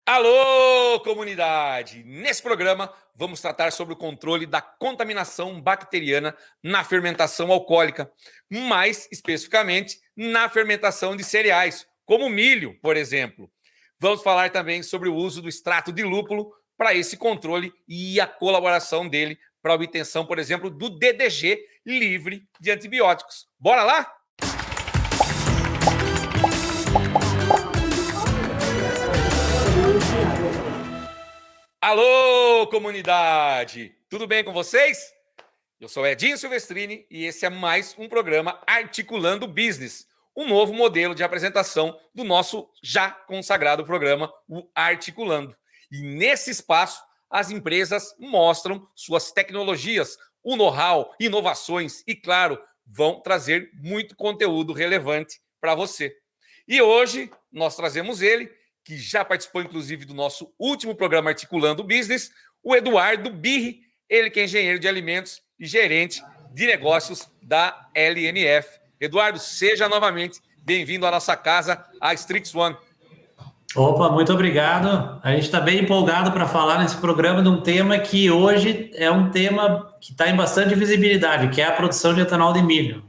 Alô, comunidade! Nesse programa, vamos tratar sobre o controle da contaminação bacteriana na fermentação alcoólica, mais especificamente na fermentação de cereais, como milho, por exemplo. Vamos falar também sobre o uso do extrato de lúpulo para esse controle e a colaboração dele para a obtenção, por exemplo, do DDG livre de antibióticos. Bora lá? Alô, comunidade! Tudo bem com vocês? Eu sou Edinho Silvestrini e esse é mais um programa Articulando Business, um novo modelo de apresentação do nosso já consagrado programa, o Articulando. E nesse espaço, as empresas mostram suas tecnologias, o know-how, inovações e, claro, vão trazer muito conteúdo relevante para você. E hoje nós trazemos ele, que já participou, inclusive, do nosso último programa Articulando Business, o Eduardo Birri, ele que é engenheiro de alimentos e gerente de negócios da LNF. Eduardo, seja novamente bem-vindo à nossa casa, a Strix One. Opa, muito obrigado. A gente está bem empolgado para falar nesse programa de um tema que hoje é um tema que está em bastante visibilidade, que é a produção de etanol de milho.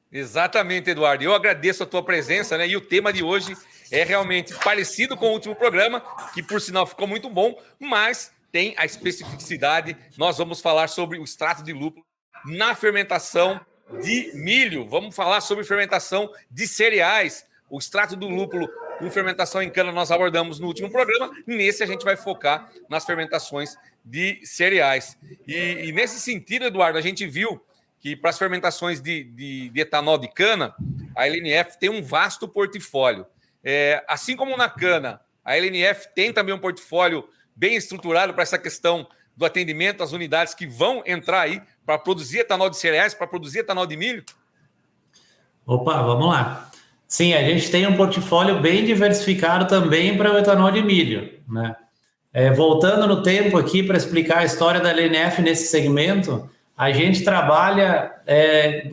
Exatamente, Eduardo. Eu agradeço a tua presença, né? E o tema de hoje é realmente parecido com o último programa, que por sinal ficou muito bom, mas tem a especificidade. Nós vamos falar sobre o extrato de lúpulo na fermentação de milho. Vamos falar sobre fermentação de cereais. O extrato do lúpulo com fermentação em cana nós abordamos no último programa. Nesse a gente vai focar nas fermentações de cereais. E nesse sentido, Eduardo, a gente viu que para as fermentações de etanol de cana, a LNF tem um vasto portfólio. Assim como na cana, a LNF tem também um portfólio bem estruturado para essa questão do atendimento às unidades que vão entrar aí para produzir etanol de cereais, para produzir etanol de milho? Opa, vamos lá. Sim, a gente tem um portfólio bem diversificado também para o etanol de milho, né? Voltando no tempo aqui para explicar a história da LNF nesse segmento, a gente trabalha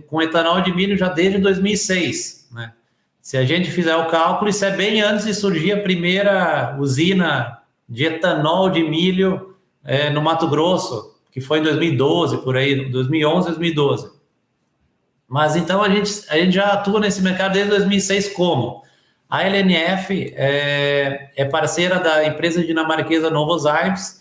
com etanol de milho já desde 2006, né? Se a gente fizer o cálculo, isso é bem antes de surgir a primeira usina de etanol de milho no Mato Grosso, que foi em 2012, por aí, 2011, 2012. Mas então a gente já atua nesse mercado desde 2006 como? A LNF é parceira da empresa dinamarquesa Novozymes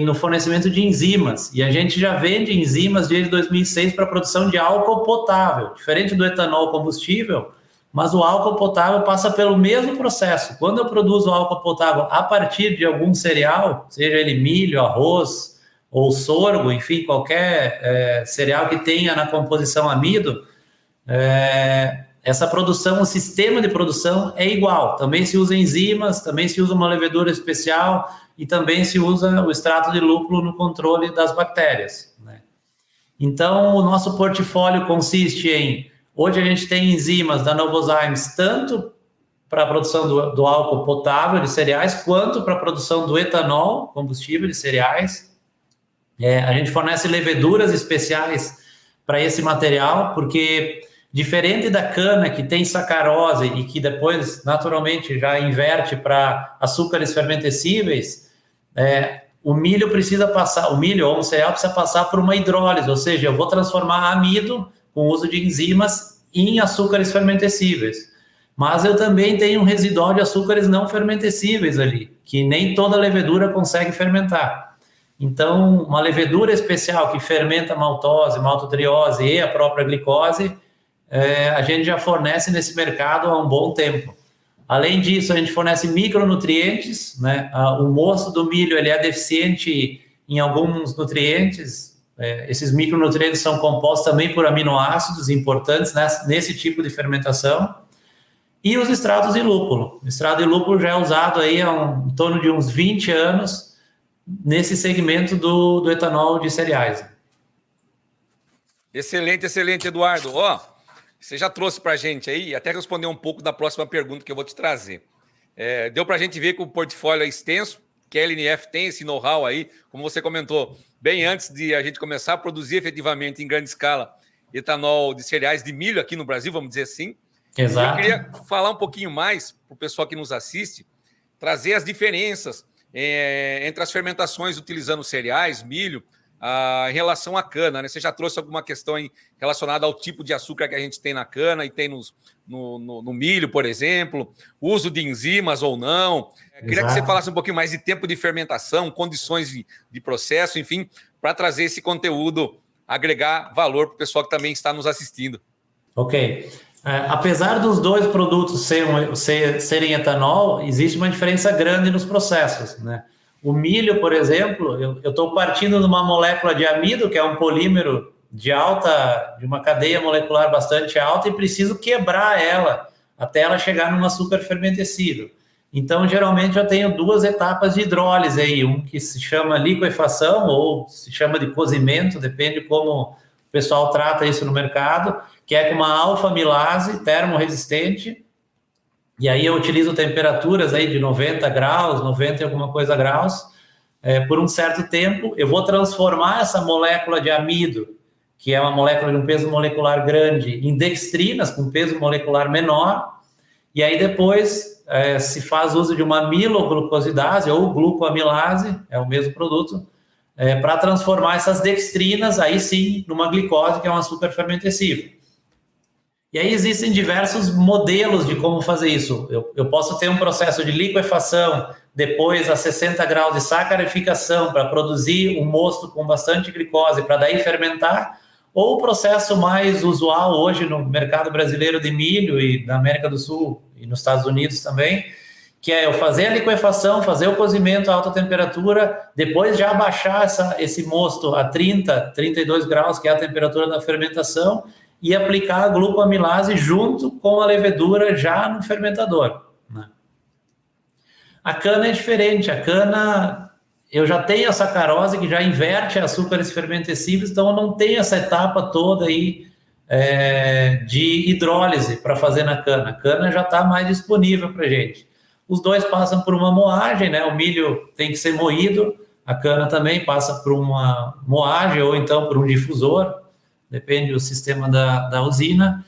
no fornecimento de enzimas. E a gente já vende enzimas desde 2006 para a produção de álcool potável, diferente do etanol combustível, mas o álcool potável passa pelo mesmo processo. Quando eu produzo álcool potável a partir de algum cereal, seja ele milho, arroz ou sorgo, enfim, qualquer cereal que tenha na composição amido, essa produção, o sistema de produção é igual. Também se usa enzimas, também se usa uma levedura especial e também se usa o extrato de lúpulo no controle das bactérias, né? Então, o nosso portfólio consiste em... Hoje a gente tem enzimas da Novozymes tanto para a produção do álcool potável de cereais, quanto para a produção do etanol, combustível de cereais. A gente fornece leveduras especiais para esse material, porque diferente da cana, que tem sacarose e que depois, naturalmente, já inverte para açúcares fermentescíveis, o milho ou um cereal precisa passar por uma hidrólise, ou seja, eu vou transformar amido com o uso de enzimas em açúcares fermentescíveis. Mas eu também tenho um residual de açúcares não fermentescíveis ali, que nem toda levedura consegue fermentar. Então, uma levedura especial que fermenta maltose, maltodriose e a própria glicose, a gente já fornece nesse mercado há um bom tempo. Além disso, a gente fornece micronutrientes, né? O moço do milho ele é deficiente em alguns nutrientes. Esses micronutrientes são compostos também por aminoácidos importantes nesse tipo de fermentação. E os extratos de lúpulo. O extrato de lúpulo já é usado aí há em torno de uns 20 anos nesse segmento do etanol de cereais. Excelente, excelente, Eduardo. Você já trouxe para a gente aí, até responder um pouco da próxima pergunta que eu vou te trazer. Deu para a gente ver que o portfólio é extenso, que a LNF tem esse know-how aí, como você comentou, bem antes de a gente começar a produzir efetivamente em grande escala etanol de cereais de milho aqui no Brasil, vamos dizer assim. Exato. Eu queria falar um pouquinho mais para o pessoal que nos assiste, trazer as diferenças entre as fermentações utilizando cereais, milho, em relação à cana, né? Você já trouxe alguma questão relacionada ao tipo de açúcar que a gente tem na cana e tem no milho, por exemplo, uso de enzimas ou não. Queria que você falasse um pouquinho mais de tempo de fermentação, condições de processo, enfim, para trazer esse conteúdo, agregar valor para o pessoal que também está nos assistindo. Ok. Apesar dos dois produtos serem etanol, existe uma diferença grande nos processos, né? O milho, por exemplo, eu estou partindo de uma molécula de amido, que é um polímero de uma cadeia molecular bastante alta, e preciso quebrar ela até ela chegar num açúcar fermentescível. Então, geralmente, eu tenho 2 etapas de hidrólise aí, um que se chama liquefação ou se chama de cozimento, depende como o pessoal trata isso no mercado, que é com uma alfa-amilase termorresistente. E aí eu utilizo temperaturas aí de 90 graus, 90 e alguma coisa graus, por um certo tempo. Eu vou transformar essa molécula de amido, que é uma molécula de um peso molecular grande, em dextrinas, com peso molecular menor. E aí depois se faz uso de uma amiloglucosidase ou glucoamilase, é o mesmo produto, para transformar essas dextrinas, aí sim, numa glicose, que é um açúcar fermentescível. E aí existem diversos modelos de como fazer isso. Eu posso ter um processo de liquefação, depois a 60 graus de sacarificação para produzir um mosto com bastante glicose, para daí fermentar, ou o processo mais usual hoje no mercado brasileiro de milho e na América do Sul e nos Estados Unidos também, que é eu fazer a liquefação, fazer o cozimento a alta temperatura, depois já abaixar esse mosto a 30, 32 graus, que é a temperatura da fermentação, e aplicar a glucoamilase junto com a levedura já no fermentador, né? A cana é diferente. A cana, eu já tenho a sacarose que já inverte açúcares fermentescíveis, então eu não tenho essa etapa toda aí de hidrólise para fazer na cana. A cana já está mais disponível para a gente. Os dois passam por uma moagem, né? O milho tem que ser moído, a cana também passa por uma moagem ou então por um difusor, depende do sistema da usina,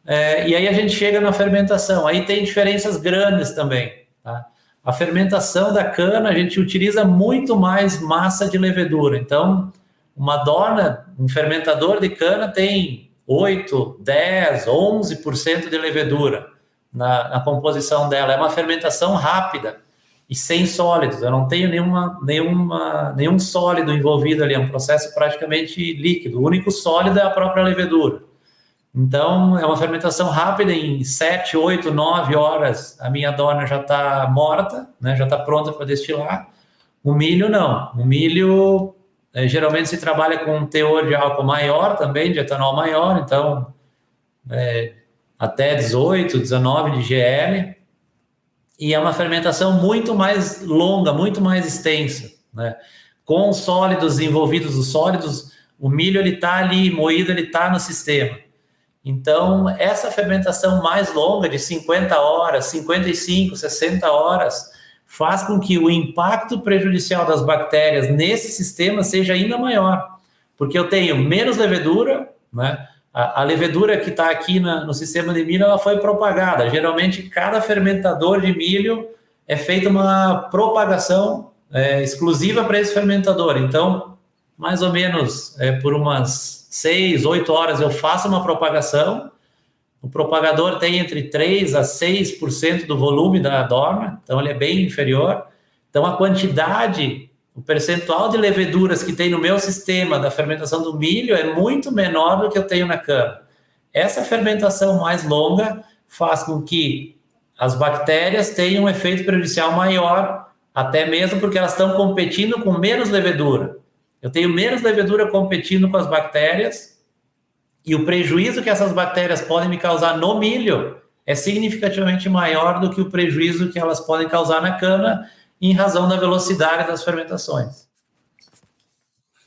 e aí a gente chega na fermentação. Aí tem diferenças grandes também, tá? A fermentação da cana, a gente utiliza muito mais massa de levedura. Então, uma dorna, um fermentador de cana tem 8, 10, 11% de levedura na composição dela. É uma fermentação rápida e sem sólidos. Eu não tenho nenhum sólido envolvido ali, é um processo praticamente líquido. O único sólido é a própria levedura. Então, é uma fermentação rápida, em 7, 8, 9 horas a minha dorna já está morta, né? Já está pronta para destilar. O milho não. O milho, geralmente se trabalha com um teor de álcool maior também, de etanol maior, então até 18, 19 de GL, e é uma fermentação muito mais longa, muito mais extensa, né? Com sólidos envolvidos, os sólidos, o milho ele está ali moído, ele está no sistema. Então, essa fermentação mais longa, de 50 horas, 55, 60 horas, faz com que o impacto prejudicial das bactérias nesse sistema seja ainda maior, porque eu tenho menos levedura, né? A levedura que está aqui no sistema de milho, ela foi propagada. Geralmente, cada fermentador de milho é feita uma propagação exclusiva para esse fermentador. Então, mais ou menos por umas 6, 8 horas eu faço uma propagação. O propagador tem entre 3 a 6% do volume da dorna, então ele é bem inferior. Então, a quantidade, o percentual de leveduras que tem no meu sistema da fermentação do milho é muito menor do que eu tenho na cana. Essa fermentação mais longa faz com que as bactérias tenham um efeito prejudicial maior, até mesmo porque elas estão competindo com menos levedura. Eu tenho menos levedura competindo com as bactérias, e o prejuízo que essas bactérias podem me causar no milho é significativamente maior do que o prejuízo que elas podem causar na cana, em razão da velocidade das fermentações.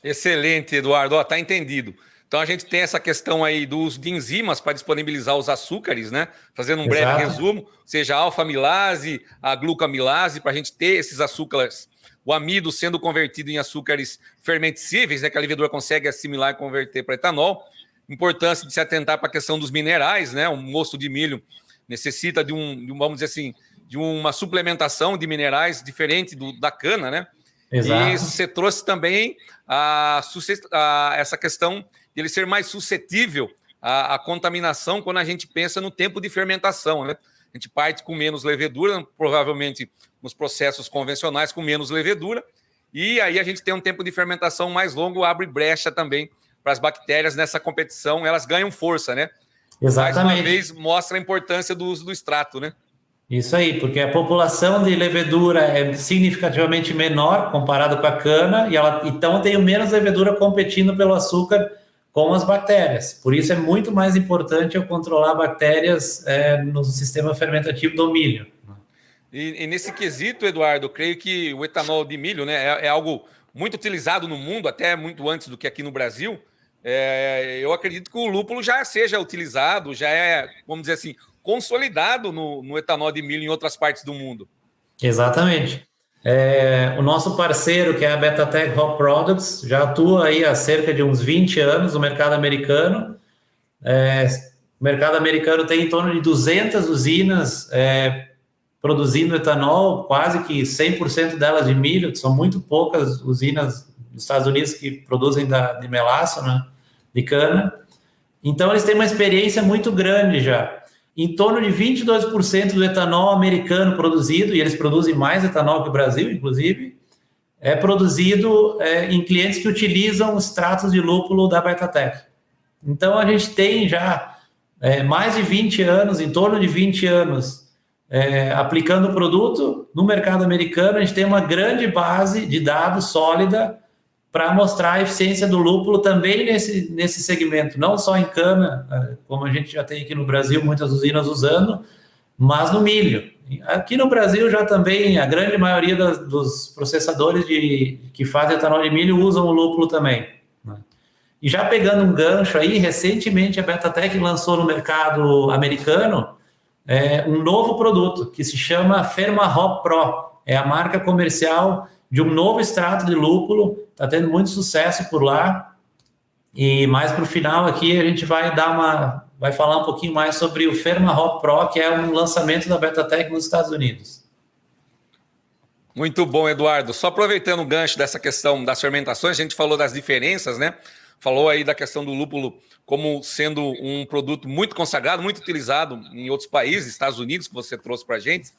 Excelente, Eduardo. Está entendido. Então, a gente tem essa questão aí do uso de enzimas para disponibilizar os açúcares, né? Fazendo um breve resumo, seja a alfa-amilase, a glucoamilase, para a gente ter esses açúcares, o amido sendo convertido em açúcares fermentíveis, né? Que a levedura consegue assimilar e converter para etanol. Importância de se atentar para a questão dos minerais, né? Um mosto de milho necessita de vamos dizer assim, de uma suplementação de minerais diferente da cana, né? Exato. E você trouxe também essa questão de ele ser mais suscetível à contaminação quando a gente pensa no tempo de fermentação, né? A gente parte com menos levedura, provavelmente nos processos convencionais com menos levedura, e aí a gente tem um tempo de fermentação mais longo, abre brecha também para as bactérias nessa competição, elas ganham força, né? Exatamente. Mais uma vez mostra a importância do uso do extrato, né? Isso aí, porque a população de levedura é significativamente menor comparado com a cana, então tem menos levedura competindo pelo açúcar com as bactérias. Por isso é muito mais importante eu controlar bactérias no sistema fermentativo do milho. E nesse quesito, Eduardo, eu creio que o etanol de milho, né, é algo muito utilizado no mundo, até muito antes do que aqui no Brasil. Eu acredito que o lúpulo já seja utilizado, já é, vamos dizer assim, consolidado no etanol de milho em outras partes do mundo. Exatamente. O nosso parceiro, que é a Betatech Hop Products, já atua aí há cerca de uns 20 anos no mercado americano. O mercado americano tem em torno de 200 usinas produzindo etanol, quase que 100% delas de milho. São muito poucas usinas nos Estados Unidos que produzem de melaço, né, de cana. Então, eles têm uma experiência muito grande já. Em torno de 22% do etanol americano produzido, e eles produzem mais etanol que o Brasil, inclusive, é produzido em clientes que utilizam extratos de lúpulo da Betatech. Então, a gente tem já mais de 20 anos, em torno de 20 anos, aplicando o produto no mercado americano. A gente tem uma grande base de dados sólida para mostrar a eficiência do lúpulo também nesse segmento, não só em cana, como a gente já tem aqui no Brasil, muitas usinas usando, mas no milho. Aqui no Brasil já também, a grande maioria dos processadores que fazem etanol de milho usam o lúpulo também, né? E já pegando um gancho aí, recentemente a Betatech lançou no mercado americano um novo produto que se chama FermaHop Pro. É a marca comercial de um novo extrato de lúpulo, está tendo muito sucesso por lá. E mais para o final aqui a gente vai falar um pouquinho mais sobre o FermaHop Pro, que é um lançamento da Betatech nos Estados Unidos. Muito bom, Eduardo. Só aproveitando o gancho dessa questão das fermentações, a gente falou das diferenças, né? Falou aí da questão do lúpulo como sendo um produto muito consagrado, muito utilizado em outros países, Estados Unidos, que você trouxe para a gente.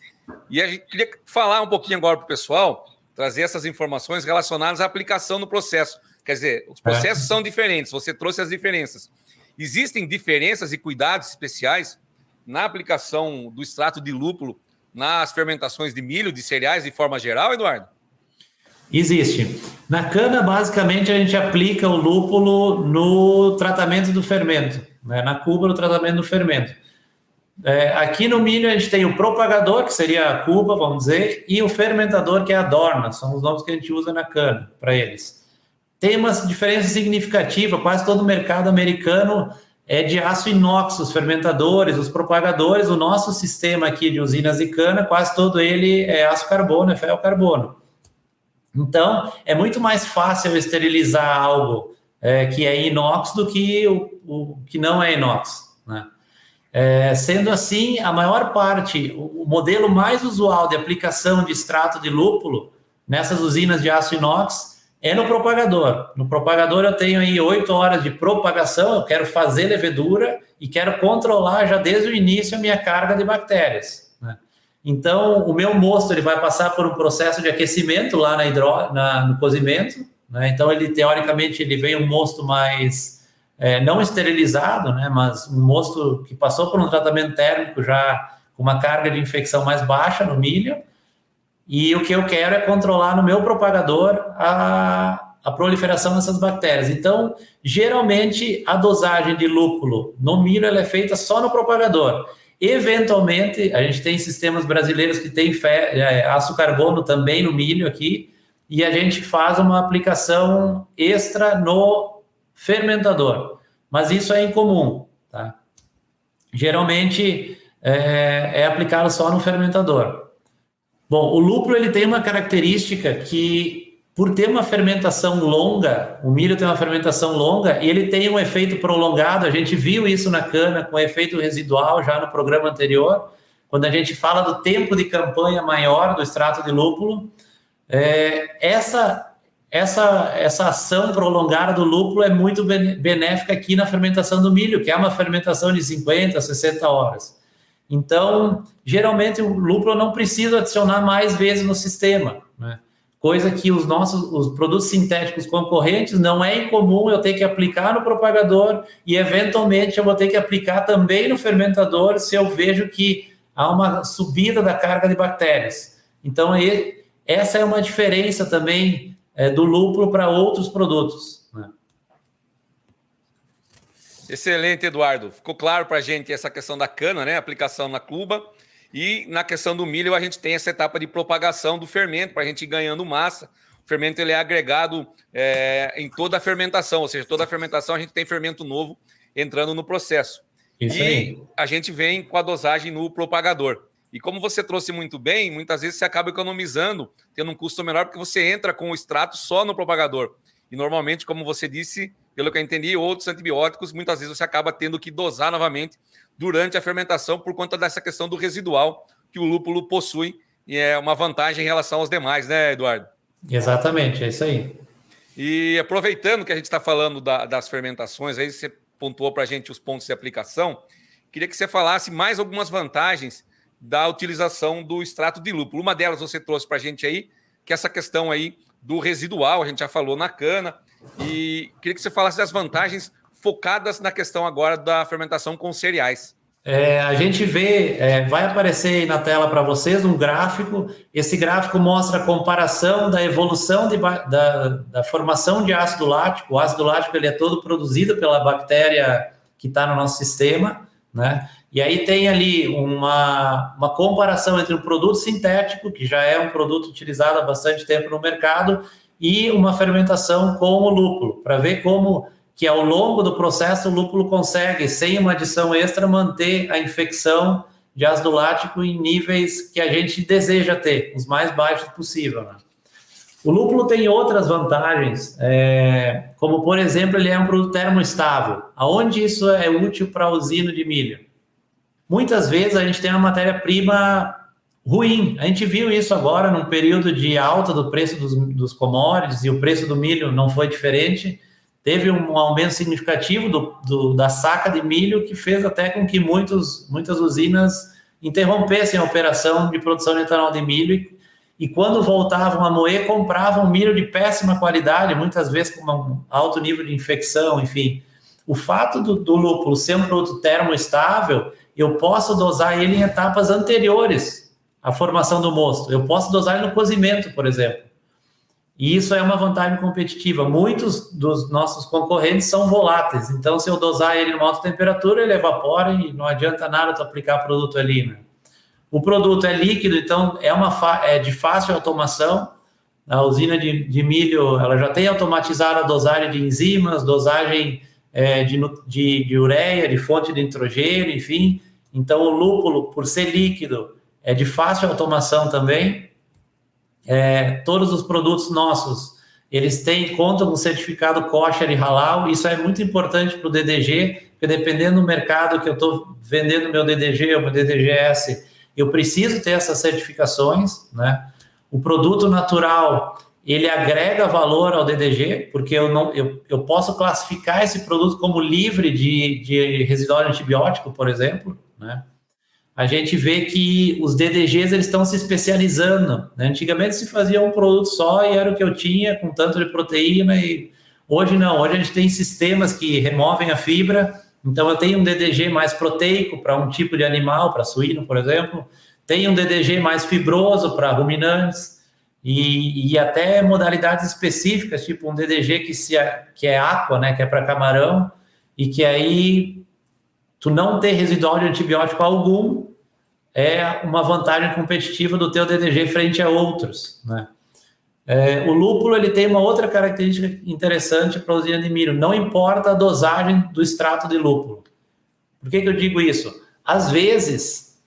E a gente queria falar um pouquinho agora para o pessoal, trazer essas informações relacionadas à aplicação no processo. Quer dizer, os processos são diferentes, você trouxe as diferenças. Existem diferenças e cuidados especiais na aplicação do extrato de lúpulo nas fermentações de milho, de cereais, de forma geral, Eduardo? Existe. Na cana, basicamente, a gente aplica o lúpulo no tratamento do fermento, né? Na cuba, no tratamento do fermento. Aqui no milho, a gente tem o propagador, que seria a cuba, vamos dizer, e o fermentador, que é a dorna. São os nomes que a gente usa na cana, para eles. Tem uma diferença significativa, quase todo o mercado americano é de aço inox, os fermentadores, os propagadores. O nosso sistema aqui de usinas de cana, quase todo ele é aço carbono, é ferro carbono. Então, é muito mais fácil esterilizar algo que é inox do que o que não é inox, né? Sendo assim, a maior parte, o modelo mais usual de aplicação de extrato de lúpulo nessas usinas de aço inox é no propagador. No propagador eu tenho aí 8 horas de propagação, eu quero fazer levedura e quero controlar já desde o início a minha carga de bactérias, né? Então, o meu mosto ele vai passar por um processo de aquecimento lá no cozimento, né? Então, teoricamente, ele vem um mosto mais não esterilizado, né? Mas um mosto que passou por um tratamento térmico já com uma carga de infecção mais baixa no milho. E o que eu quero é controlar no meu propagador a proliferação dessas bactérias. Então, geralmente, a dosagem de lúpulo no milho ela é feita só no propagador. Eventualmente, a gente tem sistemas brasileiros que tem aço carbono também no milho aqui, e a gente faz uma aplicação extra no fermentador. Mas isso é incomum, tá? Geralmente, é aplicado só no fermentador. Bom, o lúpulo ele tem uma característica que, por ter uma fermentação longa, o milho tem uma fermentação longa e ele tem um efeito prolongado. A gente viu isso na cana com efeito residual já no programa anterior. quando a gente fala do tempo de campanha maior do extrato de lúpulo, essa ação prolongada do lúpulo é muito benéfica aqui na fermentação do milho, que é uma fermentação de 50, 60 horas. Então, geralmente o lúpulo não precisa adicionar mais vezes no sistema, né? Coisa que os produtos sintéticos concorrentes não é incomum eu ter que aplicar no propagador e eventualmente eu vou ter que aplicar também no fermentador se eu vejo que há uma subida da carga de bactérias. Então, essa é uma diferença também do lúpulo para outros produtos, né? Excelente, Eduardo. Ficou claro para a gente essa questão da cana, né? Aplicação na cluba. E na questão do milho, a gente tem essa etapa de propagação do fermento para a gente ir ganhando massa. O fermento ele é agregado em toda a fermentação, ou seja, toda a fermentação a gente tem fermento novo entrando no processo. Isso aí. A gente vem com a dosagem no propagador. E como você trouxe muito bem, muitas vezes você acaba economizando, tendo um custo menor, porque você entra com o extrato só no propagador. E normalmente, como você disse, pelo que eu entendi, outros antibióticos, muitas vezes você acaba tendo que dosar novamente durante a fermentação por conta dessa questão do residual que o lúpulo possui, e é uma vantagem em relação aos demais, né, Eduardo? Exatamente, é isso aí. E aproveitando que a gente está falando das fermentações, aí você pontuou para a gente os pontos de aplicação, queria que você falasse mais algumas vantagens da utilização do extrato de lúpulo. Uma delas você trouxe para a gente aí, que é essa questão aí do residual, a gente já falou na cana, e queria que você falasse das vantagens focadas na questão agora da fermentação com cereais. A gente vê, vai aparecer aí na tela para vocês um gráfico. Esse gráfico mostra a comparação da evolução da formação de ácido lático. O ácido lático ele é todo produzido pela bactéria que está no nosso sistema, né? E aí tem ali uma comparação entre um produto sintético, que já é um produto utilizado há bastante tempo no mercado, e uma fermentação com o lúpulo, para ver como que ao longo do processo o lúpulo consegue, sem uma adição extra, manter a infecção de ácido lático em níveis que a gente deseja ter, os mais baixos possível, né? O lúpulo tem outras vantagens, como, por exemplo, ele é um produto termoestável. Aonde isso é útil para a usina de milho? Muitas vezes a gente tem uma matéria-prima ruim. A gente viu isso agora num período de alta do preço dos commodities, e o preço do milho não foi diferente. Teve um aumento significativo da saca de milho, que fez até com que muitas usinas interrompessem a operação de produção de etanol de milho, e quando voltavam a moer, compravam milho de péssima qualidade, muitas vezes com um alto nível de infecção, enfim. O fato do lúpulo ser um produto termoestável, eu posso dosar ele em etapas anteriores à formação do mosto. Eu posso dosar ele no cozimento, por exemplo. E isso é uma vantagem competitiva. Muitos dos nossos concorrentes são voláteis. Então, se eu dosar ele em alta temperatura, ele evapora e não adianta nada tu aplicar produto ali, né? O produto é líquido, então é de fácil automação. A usina de milho, ela já tem automatizado a dosagem de enzimas, dosagem de ureia, de fonte de nitrogênio, enfim. Então, o lúpulo, por ser líquido, é de fácil automação também. Todos os produtos nossos, eles contam com o certificado kosher e halal. Isso é muito importante para o DDG, porque dependendo do mercado que eu estou vendendo meu DDG ou meu DDGS, eu preciso ter essas certificações, né? O produto natural, ele agrega valor ao DDG, porque eu posso classificar esse produto como livre de residual de antibiótico, por exemplo, né? A gente vê que os DDGs eles estão se especializando, né? Antigamente se fazia um produto só e era o que eu tinha, com tanto de proteína, e hoje não. Hoje a gente tem sistemas que removem a fibra. Então eu tenho um DDG mais proteico para um tipo de animal, para suíno, por exemplo. Tenho um DDG mais fibroso para ruminantes e até modalidades específicas, tipo um DDG que é aqua, né? Que é para camarão, e que aí tu não ter residual de antibiótico algum é uma vantagem competitiva do teu DDG frente a outros, né? O lúpulo ele tem uma outra característica interessante para a usina de milho. Não importa a dosagem do extrato de lúpulo. Por que eu digo isso? Às vezes,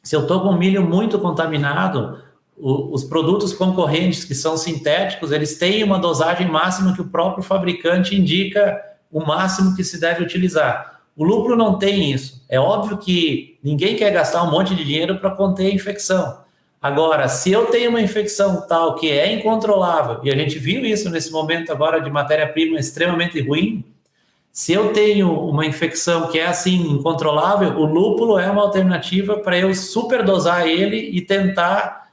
se eu estou com milho muito contaminado, os produtos concorrentes que são sintéticos, eles têm uma dosagem máxima que o próprio fabricante indica o máximo que se deve utilizar. O lúpulo não tem isso. É óbvio que ninguém quer gastar um monte de dinheiro para conter a infecção. Agora, se eu tenho uma infecção tal que é incontrolável, e a gente viu isso nesse momento agora de matéria-prima extremamente ruim, se eu tenho uma infecção que é assim incontrolável, o lúpulo é uma alternativa para eu superdosar ele e tentar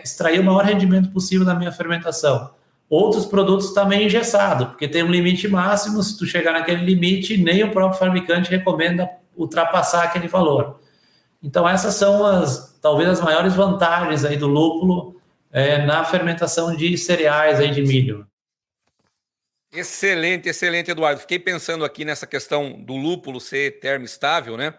extrair o maior rendimento possível da minha fermentação. Outros produtos também engessados, porque tem um limite máximo, se tu chegar naquele limite, nem o próprio fabricante recomenda ultrapassar aquele valor. Então essas são talvez as maiores vantagens aí do lúpulo na fermentação de cereais aí de milho. Excelente, excelente, Eduardo. Fiquei pensando aqui nessa questão do lúpulo ser termoestável, né?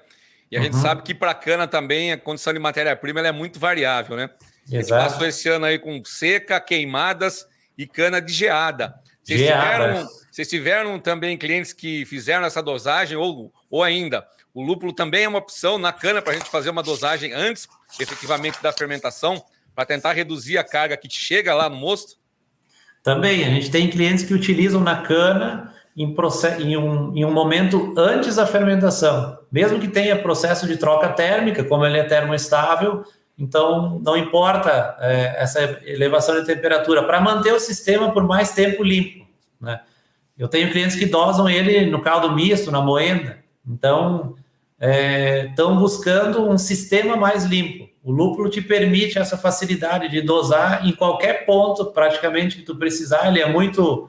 E a gente sabe que para a cana também a condição de matéria-prima ela é muito variável, né? A gente passou esse ano aí com seca, queimadas e cana de geada. Vocês tiveram também clientes que fizeram essa dosagem ou ainda, o lúpulo também é uma opção na cana para a gente fazer uma dosagem antes, efetivamente, da fermentação, para tentar reduzir a carga que chega lá no mosto? Também, a gente tem clientes que utilizam na cana em um momento antes da fermentação. Mesmo que tenha processo de troca térmica, como ele é termoestável, então não importa essa elevação de temperatura, para manter o sistema por mais tempo limpo, né? Eu tenho clientes que dosam ele no caldo misto, na moenda, então estão buscando um sistema mais limpo. O lúpulo te permite essa facilidade de dosar em qualquer ponto, praticamente, que tu precisar. Ele é muito...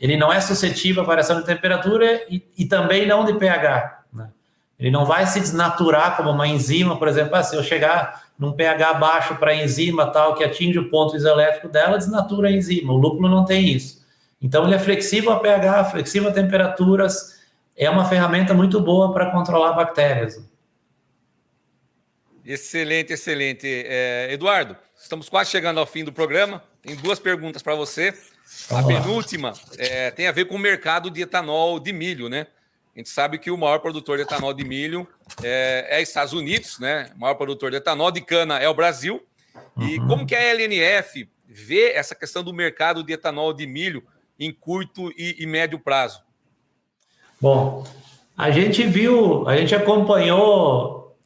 ele não é suscetível à variação de temperatura e também não de pH, né? Ele não vai se desnaturar como uma enzima, por exemplo. Se eu chegar num pH baixo para a enzima tal, que atinge o ponto isoelétrico dela, desnatura a enzima. O lúpulo não tem isso. Então, ele é flexível a pH, flexível a temperaturas. É uma ferramenta muito boa para controlar bactérias. Excelente, excelente. Eduardo, estamos quase chegando ao fim do programa. Tem duas perguntas para você. A penúltima tem a ver com o mercado de etanol de milho, né? A gente sabe que o maior produtor de etanol de milho é Estados Unidos, né? O maior produtor de etanol de cana é o Brasil. E como que a LNF vê essa questão do mercado de etanol de milho em curto e médio prazo? Bom, a gente acompanhou,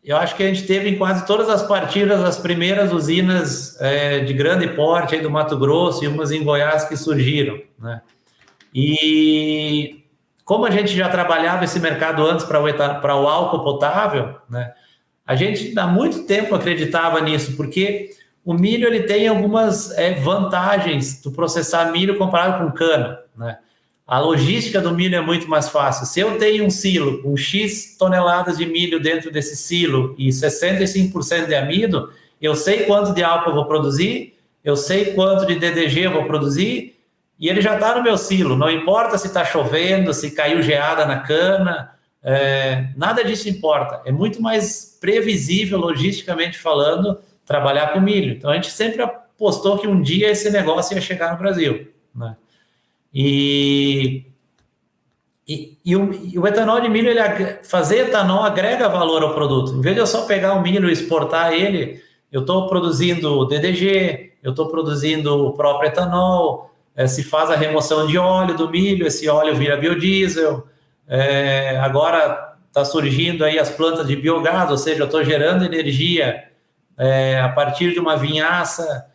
eu acho que a gente teve em quase todas as partidas as primeiras usinas de grande porte aí do Mato Grosso e umas em Goiás que surgiram, né? E como a gente já trabalhava esse mercado antes para o álcool potável, né? A gente há muito tempo acreditava nisso, porque o milho ele tem algumas vantagens do processar milho comparado com cana, né? A logística do milho é muito mais fácil. Se eu tenho um silo com X toneladas de milho dentro desse silo e 65% de amido, eu sei quanto de álcool eu vou produzir, eu sei quanto de DDG eu vou produzir e ele já está no meu silo. Não importa se está chovendo, se caiu geada na cana, nada disso importa. É muito mais previsível, logisticamente falando, trabalhar com milho. Então, a gente sempre apostou que um dia esse negócio ia chegar no Brasil, né? E o etanol de milho, fazer etanol agrega valor ao produto. Em vez de eu só pegar o milho e exportar ele, eu estou produzindo DDG, eu estou produzindo o próprio etanol, se faz a remoção de óleo do milho, esse óleo vira biodiesel. Agora está surgindo aí as plantas de biogás, ou seja, eu estou gerando energia a partir de uma vinhaça.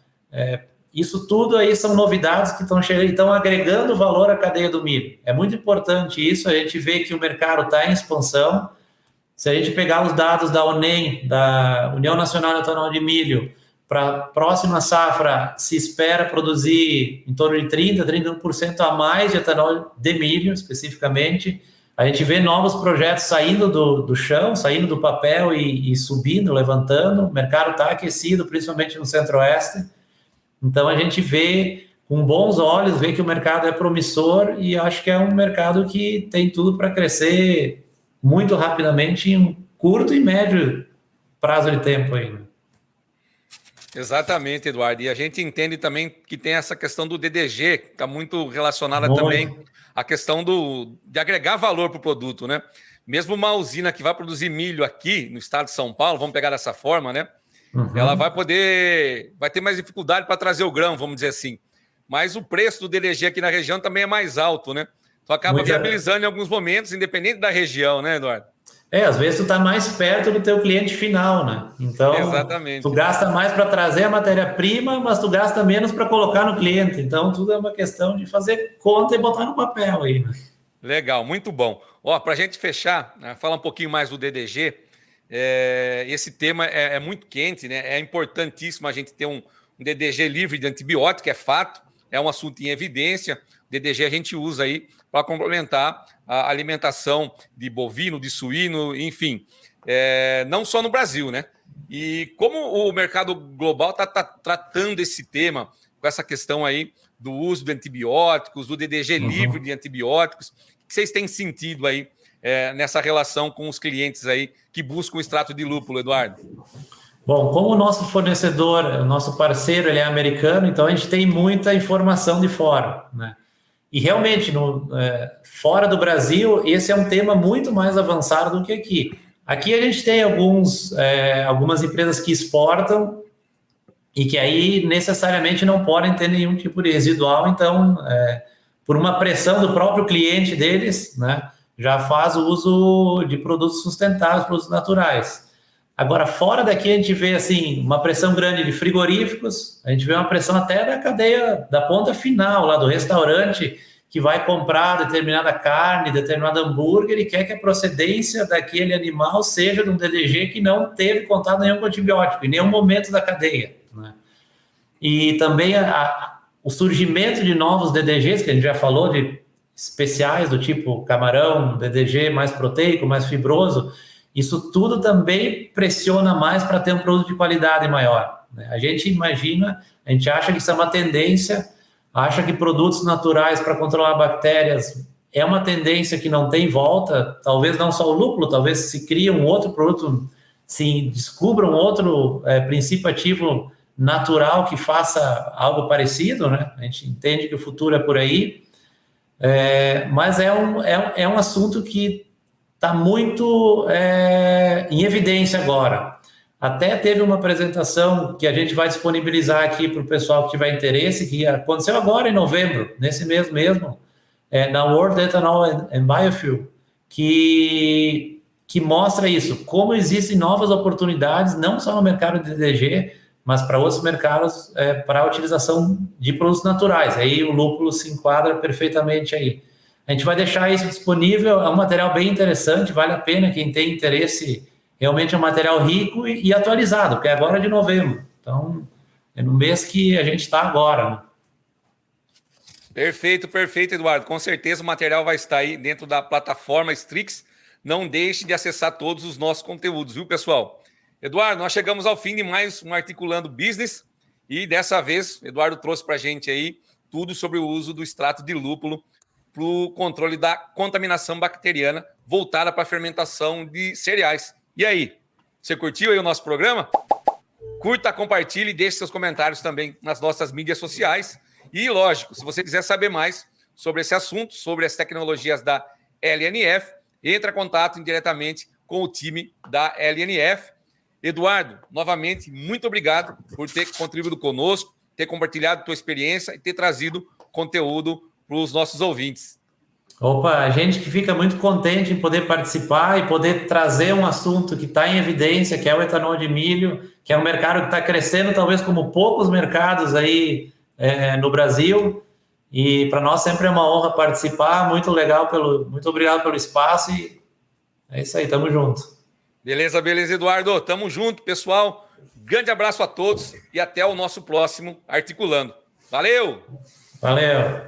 Isso tudo aí são novidades que estão agregando valor à cadeia do milho. É muito importante isso, a gente vê que o mercado está em expansão. Se a gente pegar os dados da UNEM, da União Nacional de Etanol de Milho, para a próxima safra se espera produzir em torno de 31% a mais de etanol de milho, especificamente. A gente vê novos projetos saindo do chão, saindo do papel e subindo, levantando. O mercado está aquecido, principalmente no Centro-Oeste. Então, a gente vê com bons olhos, vê que o mercado é promissor e acho que é um mercado que tem tudo para crescer muito rapidamente em um curto e médio prazo de tempo ainda. Exatamente, Eduardo. E a gente entende também que tem essa questão do DDG, que está muito relacionada também à questão de agregar valor para o produto, né? Mesmo uma usina que vai produzir milho aqui no estado de São Paulo, vamos pegar dessa forma, né? Ela vai ter mais dificuldade para trazer o grão, vamos dizer assim. Mas o preço do DDG aqui na região também é mais alto, né? tu acaba viabilizando em alguns momentos, independente da região, né, Eduardo? Às vezes tu está mais perto do teu cliente final, né? Então, exatamente, tu gasta mais para trazer a matéria-prima, mas tu gasta menos para colocar no cliente. Então, tudo é uma questão de fazer conta e botar no papel aí, né? Legal, muito bom. Para a gente fechar, né, falar um pouquinho mais do DDG, esse tema é muito quente, né? É importantíssimo a gente ter um DDG livre de antibiótico, é fato, é um assunto em evidência. DDG a gente usa aí para complementar a alimentação de bovino, de suíno, enfim, não só no Brasil, né? E como o mercado global está tratando esse tema, com essa questão aí do uso de antibióticos, do DDG livre de antibióticos, o que vocês têm sentido aí nessa relação com os clientes aí que buscam o extrato de lúpulo, Eduardo? Bom, como o nosso fornecedor, o nosso parceiro, ele é americano, então a gente tem muita informação de fora, né? E realmente, fora do Brasil, esse é um tema muito mais avançado do que aqui. Aqui a gente tem algumas empresas que exportam e que aí necessariamente não podem ter nenhum tipo de residual, então, por uma pressão do próprio cliente deles, né, já faz o uso de produtos sustentáveis, produtos naturais. Agora, fora daqui a gente vê assim, uma pressão grande de frigoríficos, a gente vê uma pressão até da cadeia, da ponta final, lá do restaurante, que vai comprar determinada carne, determinado hambúrguer e quer que a procedência daquele animal seja de um DDG que não teve contato nenhum com antibiótico, em nenhum momento da cadeia, né? E também o surgimento de novos DDGs, que a gente já falou, de especiais do tipo camarão, DDG mais proteico, mais fibroso, isso tudo também pressiona mais para ter um produto de qualidade maior, né? A gente imagina, a gente acha que isso é uma tendência, acha que produtos naturais para controlar bactérias é uma tendência que não tem volta, talvez não só o lúpulo, talvez se crie um outro produto, se descubra um outro princípio ativo natural que faça algo parecido, né? A gente entende que o futuro é por aí, mas é um assunto que está muito em evidência agora. Até teve uma apresentação que a gente vai disponibilizar aqui para o pessoal que tiver interesse, que aconteceu agora em novembro, nesse mês mesmo, na World Ethanol and Biofuel, que mostra isso, como existem novas oportunidades, não só no mercado de DDG, mas para outros mercados, para a utilização de produtos naturais. Aí o lúpulo se enquadra perfeitamente aí. A gente vai deixar isso disponível, é um material bem interessante, vale a pena quem tem interesse. Realmente é um material rico e atualizado, porque agora é de novembro. Então, é no mês que a gente está agora, né? Perfeito, perfeito, Eduardo. Com certeza o material vai estar aí dentro da plataforma Strix. Não deixe de acessar todos os nossos conteúdos, viu, pessoal? Eduardo, nós chegamos ao fim de mais um Articulando Business e dessa vez, Eduardo trouxe para a gente aí tudo sobre o uso do extrato de lúpulo para o controle da contaminação bacteriana voltada para a fermentação de cereais. E aí, você curtiu aí o nosso programa? Curta, compartilhe e deixe seus comentários também nas nossas mídias sociais. E, lógico, se você quiser saber mais sobre esse assunto, sobre as tecnologias da LNF, entre em contato diretamente com o time da LNF. Eduardo, novamente, muito obrigado por ter contribuído conosco, ter compartilhado a tua experiência e ter trazido conteúdo para os nossos ouvintes. Opa, a gente que fica muito contente em poder participar e poder trazer um assunto que está em evidência, que é o etanol de milho, que é um mercado que está crescendo talvez como poucos mercados aí no Brasil, e para nós sempre é uma honra participar, muito obrigado pelo espaço e é isso aí, tamo junto. Beleza, Eduardo, tamo junto, pessoal, grande abraço a todos e até o nosso próximo Articulando. Valeu! Valeu!